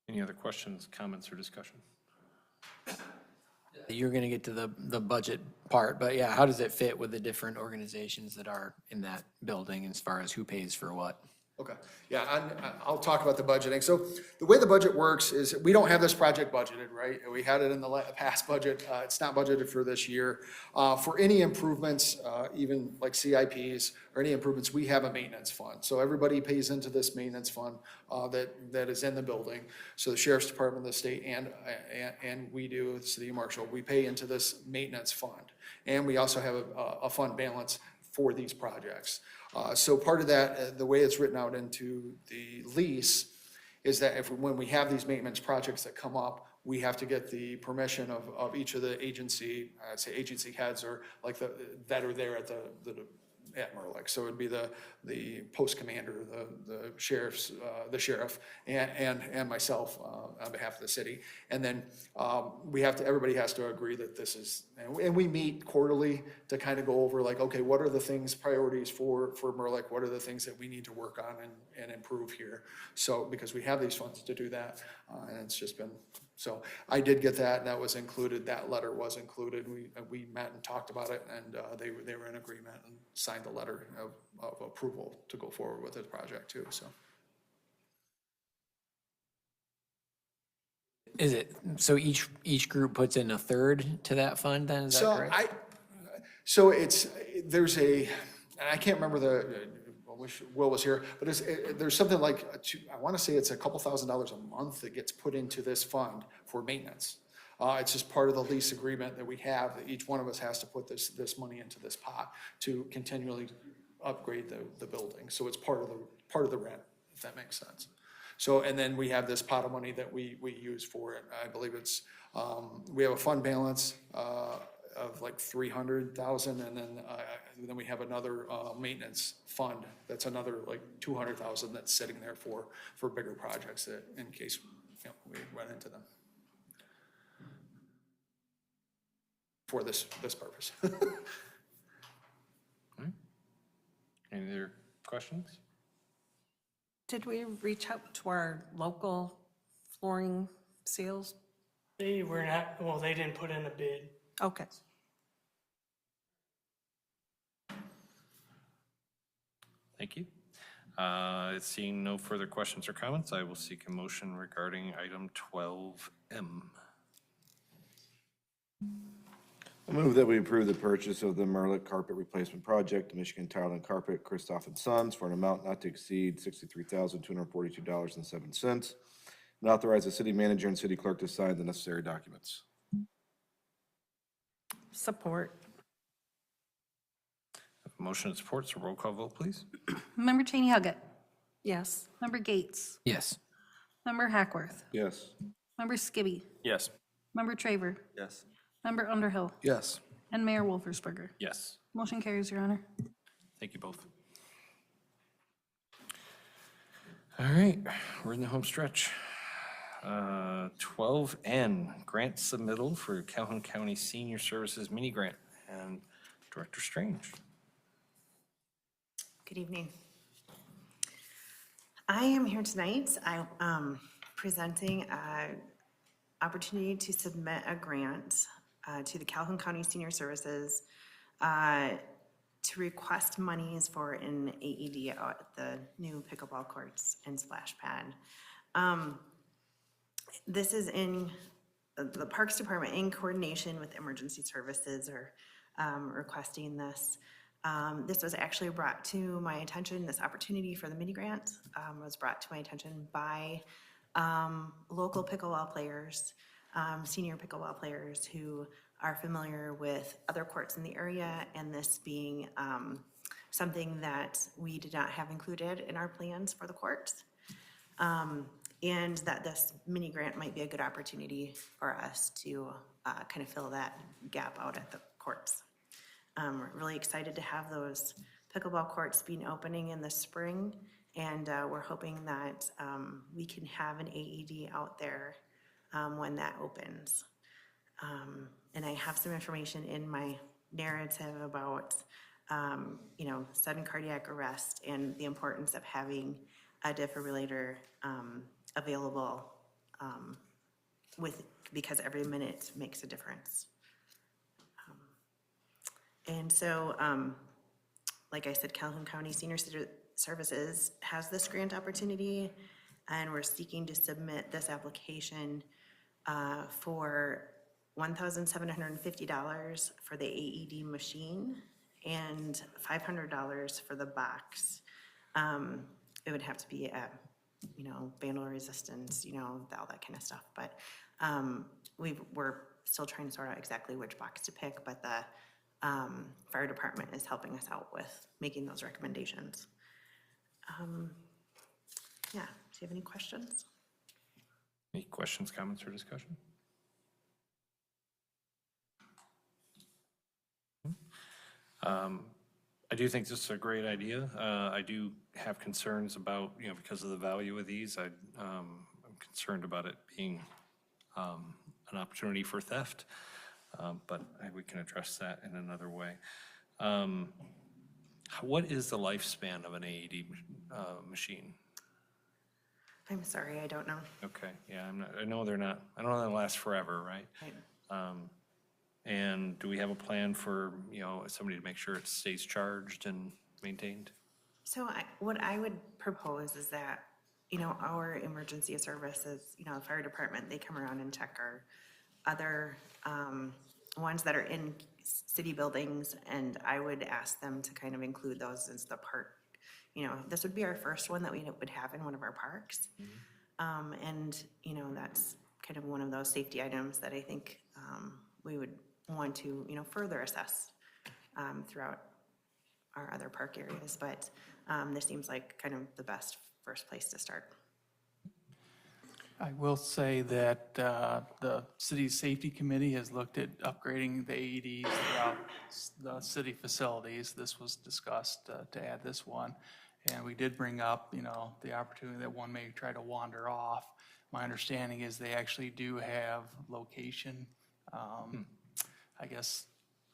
Any other questions, comments, or discussion? You're going to get to the budget part, but yeah, how does it fit with the different organizations that are in that building as far as who pays for what? Okay, yeah, I'll talk about the budgeting. So the way the budget works is we don't have this project budgeted, right? We had it in the past budget. It's not budgeted for this year. For any improvements, even like CIPs or any improvements, we have a maintenance fund. So everybody pays into this maintenance fund that is in the building. So the sheriff's department, the state, and we do, the city marshal, we pay into this maintenance fund. And we also have a fund balance for these projects. So part of that, the way it's written out into the lease is that when we have these maintenance projects that come up, we have to get the permission of each of the agency heads or like that are there at Merlick. So it'd be the post commander, the sheriff, and myself on behalf of the city. And then everybody has to agree that this is, and we meet quarterly to kind of go over like, okay, what are the priorities for Merlick? What are the things that we need to work on and improve here? So, because we have these funds to do that, and it's just been, so I did get that, and that was included, that letter was included. We met and talked about it, and they were in agreement and signed the letter of approval to go forward with this project too, so. Is it, so each group puts in a third to that fund then, is that So correct? there's and I can't remember I wish Will was here, but there's something like, I want to say it's a couple $1,000s a month that gets put into this fund for maintenance. It's just part of the lease agreement that we have, that each one of us has to put this money into this pot to continually upgrade the building. So it's part of the rent, if that makes sense. So, and then we have this pot of money that we use for it. I believe it's, we have a fund balance of like 300,000, and then we have another maintenance fund that's another like 200,000 that's sitting there for bigger projects that in case we run into them for this purpose. Any other questions? Did we reach out to our local flooring sales? They were not, well, they didn't put in a bid. Okay. Thank you. Seeing no further questions or comments, I will seek a motion regarding item 12M. I move that we approve the purchase of the Merlick Carpet Replacement Project to Michigan Tile and Carpet, Christoph and Sons, for an amount not to exceed $63,242.07, and authorize the city manager and city clerk to sign the necessary documents. Support. Motion and support, so roll call vote, please. Member Cheney Huggett. Yes. Member Gates. Yes. Member Hackworth. Yes. Member Skibby. Yes. Member Traver. Yes. Member Underhill. Yes. And Mayor Wolfersberger. Yes. Motion carries, Your Honor. Thank you both. All right, we're in the home stretch. 12N, grant submittal for Calhoun County Senior Services mini grant, and Director Strange. Good evening. I am here tonight. I'm presenting an opportunity to submit a grant to the Calhoun County Senior Services to request monies for an AED out at the new pickleball courts and splash pad. This is in the Parks Department in coordination with Emergency Services are requesting this. This was actually brought to my attention, this opportunity for the mini grant was brought to my attention by local pickleball players, senior pickleball players who are familiar with other courts in the area, and this being something that we did not have included in our plans for the courts. And that this mini grant might be a good opportunity for us to kind of fill that gap out at the courts. We're really excited to have those pickleball courts being opening in the spring, and we're hoping that we can have an AED out there when that opens. And I have some information in my narrative about, sudden cardiac arrest and the importance of having a defibrillator available because every minute makes a difference. And so, like I said, Calhoun County Senior Services has this grant opportunity, and we're seeking to submit this application for $1,750 for the AED machine and $500 for the box. It would have to be at, vandal resistance, all that kind of stuff. But we're still trying to sort out exactly which box to pick, but the fire department is helping us out with making those recommendations. Yeah, do you have any questions? Any questions, comments, or discussion? I do think this is a great idea. I do have concerns about, because of the value of these, I'm concerned about it being an opportunity for theft, but we can address that in another way. What is the lifespan of an AED machine? I'm sorry, I don't know. Okay, yeah, I know they're not, I don't know they last forever, right? Right. And do we have a plan for, somebody to make sure it stays charged and maintained? So what I would propose is that, our emergency services, the fire department, they come around and check our other ones that are in city buildings, and I would ask them to kind of include those as the park. This would be our first one that we would have in one of our parks. And, that's kind of one of those safety items that I think we would want to, further assess throughout our other park areas. But this seems like kind of the best first place to start. I will say that the city's safety committee has looked at upgrading the AEDs throughout the city facilities. This was discussed to add this one. And we did bring up, the opportunity that one may try to wander off. My understanding is they actually do have location, I guess,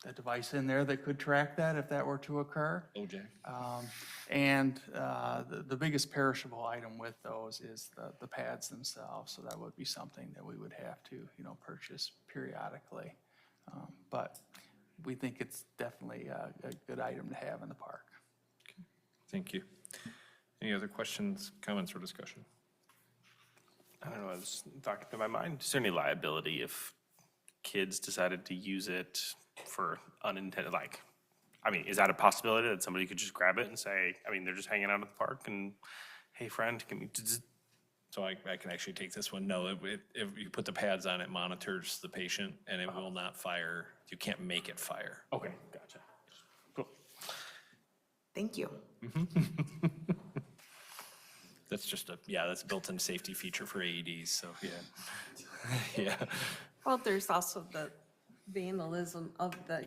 a device in there that could track that if that were to occur. OJ. And the biggest perishable item with those is the pads themselves. So that would be something that we would have to, purchase periodically. But we think it's definitely a good item to have in the park. Okay. Thank you. Any other questions, comments, or discussion? I don't know, I was talking to my mind, is there any liability if kids decided to use it for unintended, is that a possibility that somebody could just grab it and say, they're just hanging out at the park and, hey, friend, can we just... So I can actually take this one. No, if you put the pads on, it monitors the patient and it will not fire. You can't make it fire. Okay, gotcha. Cool. Thank you. That's just that's a built-in safety feature for AEDs, so yeah. Yeah. Well, there's also the vandalism of the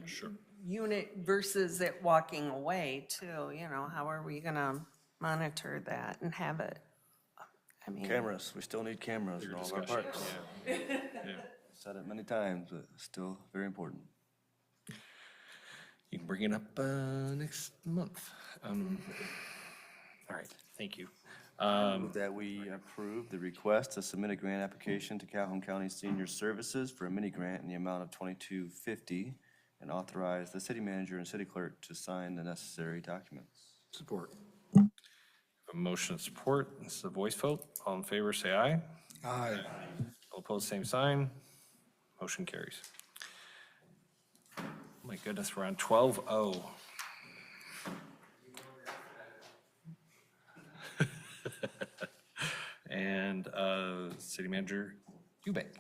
unit versus it walking away too, how are we gonna monitor that and have it? Cameras, we still need cameras in all of our parks. Yeah. Said it many times, but still very important. You can bring it up next month. All right, thank you. Move that we approve the request to submit a grant application to Calhoun County Senior Services for a mini grant in the amount of $2250 and authorize the city manager and city clerk to sign the necessary documents. Support. A motion of support. This is a voice vote. All in favor, say aye. Aye. All opposed, same sign. Motion carries. Oh my goodness, we're on 12-0. And City Manager Eubank.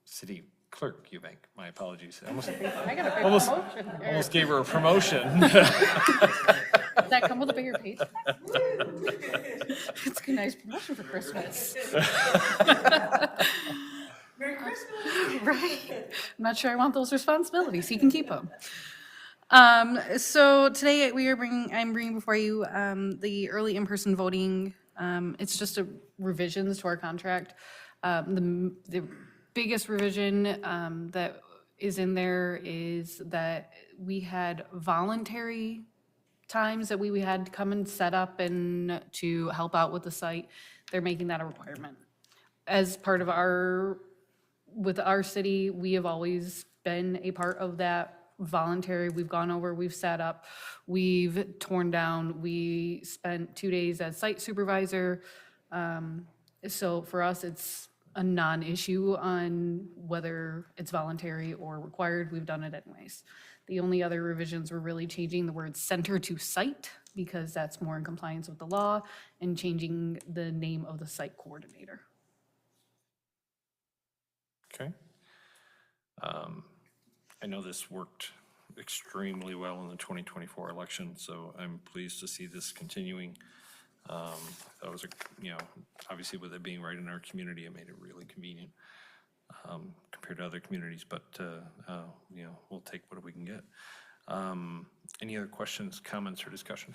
City Clerk Eubank, my apologies. I almost almost gave her a promotion. Does that come with a bigger paycheck? It's a nice promotion for Christmas. Merry Christmas. Right. I'm not sure I want those responsibilities. He can keep them. So today I'm bringing before you the early in-person voting. It's just a revisions to our contract. The biggest revision that is in there is that we had voluntary times that we had to come and set up and to help out with the site. They're making that a requirement. As part of with our city, we have always been a part of that voluntary. We've gone over, we've set up, we've torn down, we spent 2 days as site supervisor. So for us, it's a non-issue on whether it's voluntary or required. We've done it anyways. The only other revisions were really changing the word center to site because that's more in compliance with the law, and changing the name of the site coordinator. Okay. I know this worked extremely well in the 2024 election, so I'm pleased to see this continuing. That was, obviously with it being right in our community, it made it really convenient compared to other communities, but, we'll take what we can get. Any other questions, comments, or discussion?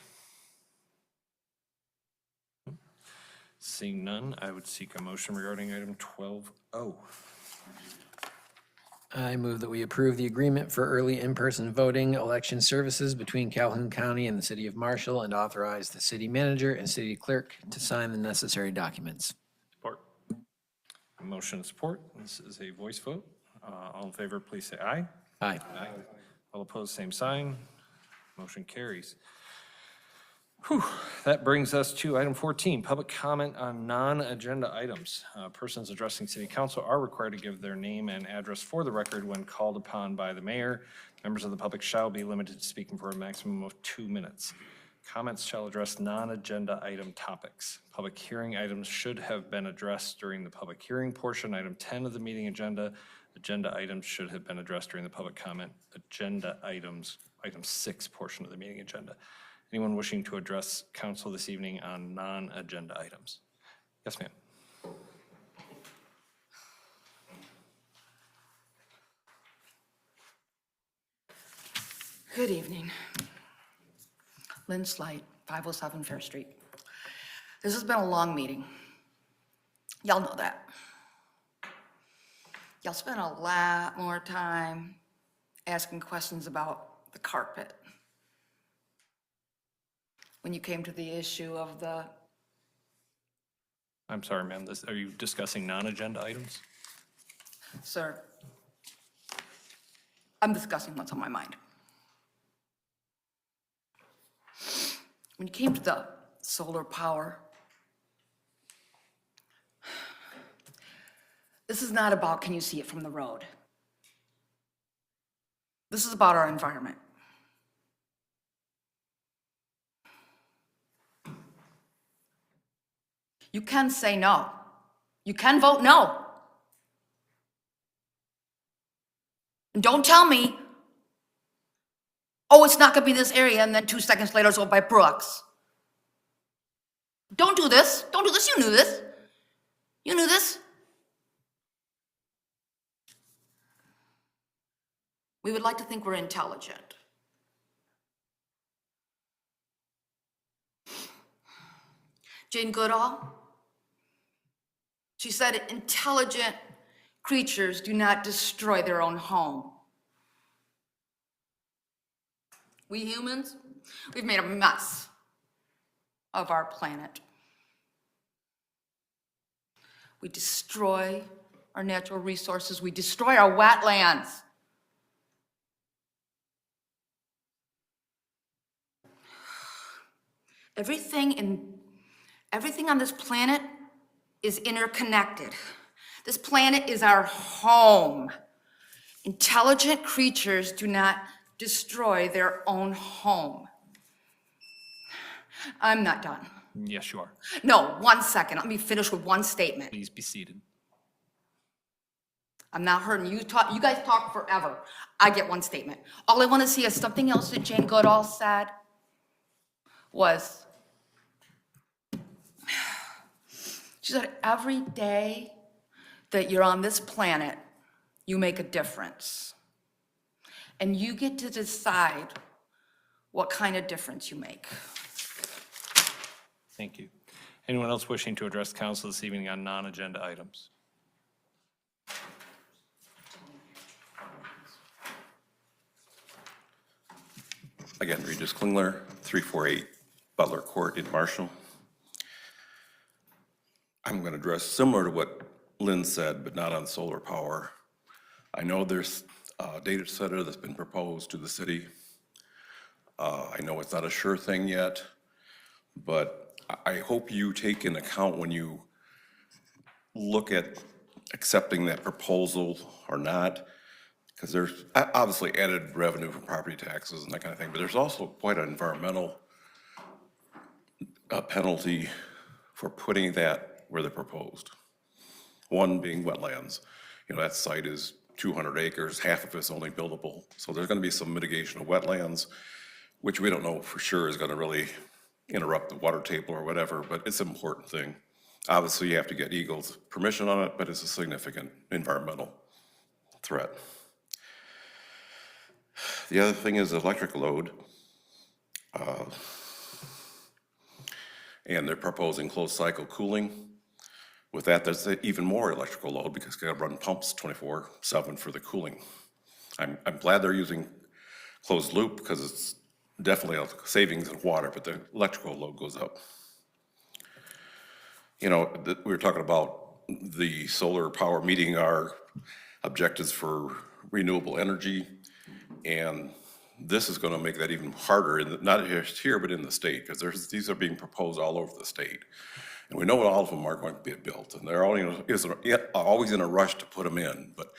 Seeing none, I would seek a motion regarding item 12O. I move that we approve the agreement for early in-person voting election services between Calhoun County and the City of Marshall, and authorize the city manager and city clerk to sign the necessary documents. Support. Motion and support. This is a voice vote. All in favor, please say aye. Aye. Aye. All opposed, same sign. Motion carries. Whew. That brings us to item 14, public comment on non-agenda items. Persons addressing city council are required to give their name and address for the record when called upon by the mayor. Members of the public shall be limited to speaking for a maximum of 2 minutes. Comments shall address non-agenda item topics. Public hearing items should have been addressed during the public hearing portion. Item 10 of the meeting agenda. Agenda items should have been addressed during the public comment. Agenda items, item 6 portion of the meeting agenda. Anyone wishing to address council this evening on non-agenda items? Yes, ma'am. Good evening. Lynn Slight, 507 Fair Street. This has been a long meeting. Y'all know that. Y'all spent a lot more time asking questions about the carpet when you came to the issue of the, I'm sorry, ma'am. Are you discussing non-agenda items? sir, I'm discussing what's on my mind. When you came to the solar power, this is not about can you see it from the road. This is about our environment. You can say no. You can vote no. And don't tell me, oh, it's not gonna be this area, and then 2 seconds later it's over by Brooks. Don't do this. Don't do this. You knew this. You knew this. We would like to think we're intelligent. Jane Goodall, she said intelligent creatures do not destroy their own home. We humans, we've made a mess of our planet. We destroy our natural resources. We destroy our wetlands. Everything on this planet is interconnected. This planet is our home. Intelligent creatures do not destroy their own home. I'm not done. Yes, you are. No, 1 second. Let me finish with one statement. Please be seated. I'm not hurting you. You guys talk forever. I get one statement. All I want to see is something else that Jane Goodall said was, she said, every day that you're on this planet, you make a difference. And you get to decide what kind of difference you make. Thank you. Anyone else wishing to address council this evening on non-agenda items? Again, Regis Klingler, 348 Butler Court in Marshall. I'm going to address similar to what Lynn said, but not on solar power. I know there's data center that's been proposed to the city. I know it's not a sure thing yet, but I hope you take in account when you look at accepting that proposal or not, because there's obviously added revenue from property taxes and that kind of thing, but there's also quite an environmental penalty for putting that where they're proposed. One being wetlands. You know, that site is 200 acres, half of it's only buildable. So there's going to be some mitigation of wetlands, which we don't know for sure is going to really interrupt the water table or whatever, but it's an important thing. Obviously, you have to get Eagle's permission on it, but it's a significant environmental threat. The other thing is electric load. And they're proposing closed cycle cooling. With that, there's even more electrical load because they gotta run pumps 24/7 for the cooling. I'm glad they're using closed loop because it's definitely a savings in water, but the electrical load goes up. You know, we were talking about the solar power meeting our objectives for renewable energy, and this is gonna make that even harder, not just here, but in the state, because these are being proposed all over the state. And we know all of them are going to be built, and they're always in a rush to put them in. But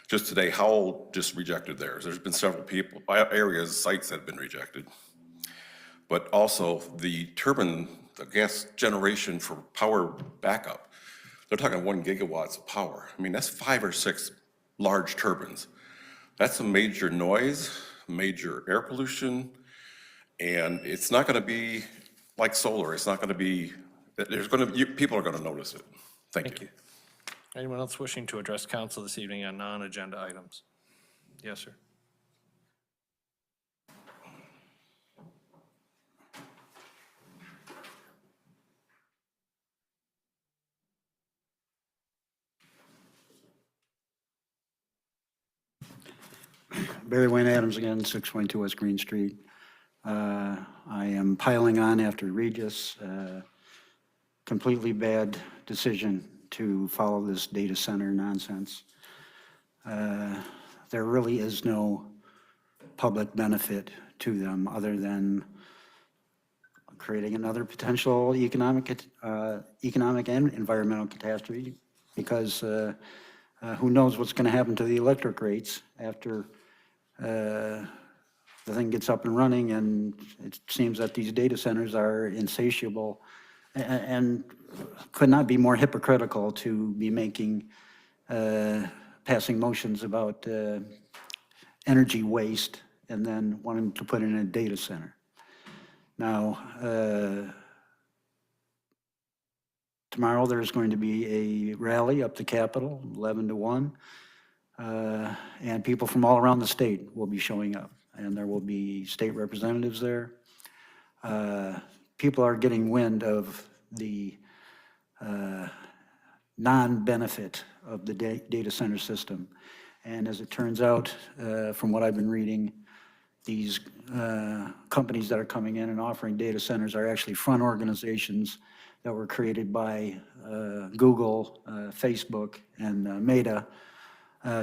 just today, Howell just rejected theirs. There's been several areas, sites that have been rejected. But also the turbine, the gas generation for power backup, they're talking 1 gigawatts of power. I mean, that's 5 or 6 large turbines. That's a major noise, major air pollution, and it's not going to be like solar. It's not going to be, people are going to notice it. Thank you. Anyone else wishing to address council this evening on non-agenda items? Yes, sir. Barry Wayne Adams again, 622 West Green Street. I am piling on after Regis. Completely bad decision to follow this data center nonsense. There really is no public benefit to them other than creating another potential economic and environmental catastrophe, because who knows what's going to happen to the electric rates after the thing gets up and running, and it seems that these data centers are insatiable and could not be more hypocritical to be making, passing motions about energy waste and then wanting to put in a data center. Now, tomorrow there's going to be a rally up the Capitol, 11 to 1, and people from all around the state will be showing up, and there will be state representatives there. People are getting wind of the non-benefit of the data center system. And as it turns out, from what I've been reading, these companies that are coming in and offering data centers are actually front organizations that were created by Google, Facebook, and Meta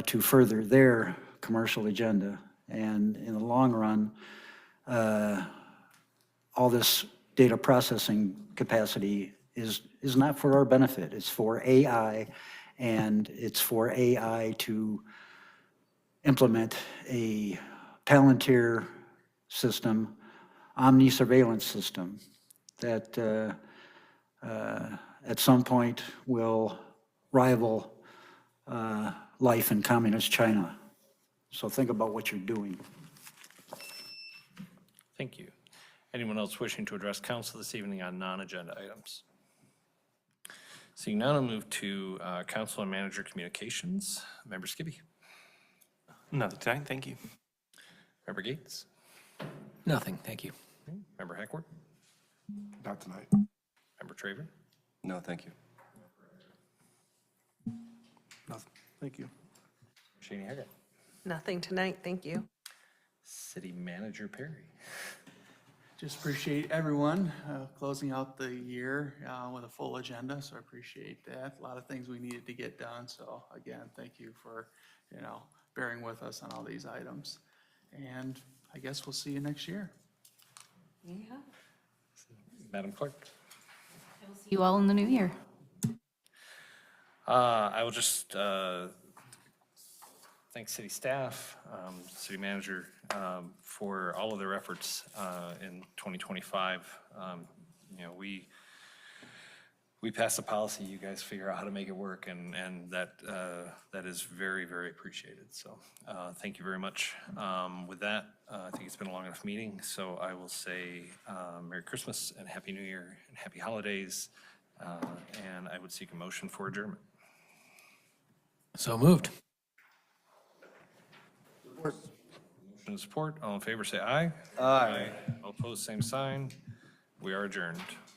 to further their commercial agenda. And in the long run, all this data processing capacity is not for our benefit. It's for AI, and it's for AI to implement a Palantir system, omni-surveillance system that at some point will rival life in communist China. So think about what you're doing. Thank you. Anyone else wishing to address council this evening on non-agenda items? Seeing none, I'll move to council and manager communications. Member Skibby. Nothing tonight, thank you. Member Gates. Nothing, thank you. Member Hackworth. Not tonight. Member Traver. No, thank you. Nothing. Thank you. Shaney Haggard. Nothing tonight, thank you. City Manager Perry. Just appreciate everyone closing out the year with a full agenda, so I appreciate that. A lot of things we needed to get done, so again, thank you for, bearing with us on all these items. And I guess we'll see you next year. Madam Clerk? See you all in the new year. I will just thank city staff, city manager, for all of their efforts in 2025. You know, we pass a policy, you guys figure out how to make it work, and that is very, very appreciated. So thank you very much. With that, I think it's been a long enough meeting, so I will say Merry Christmas and Happy New Year and Happy Holidays. And I would seek a motion for adjournment. So moved. Motion and support. All in favor, say aye. Aye. All opposed, same sign. We are adjourned.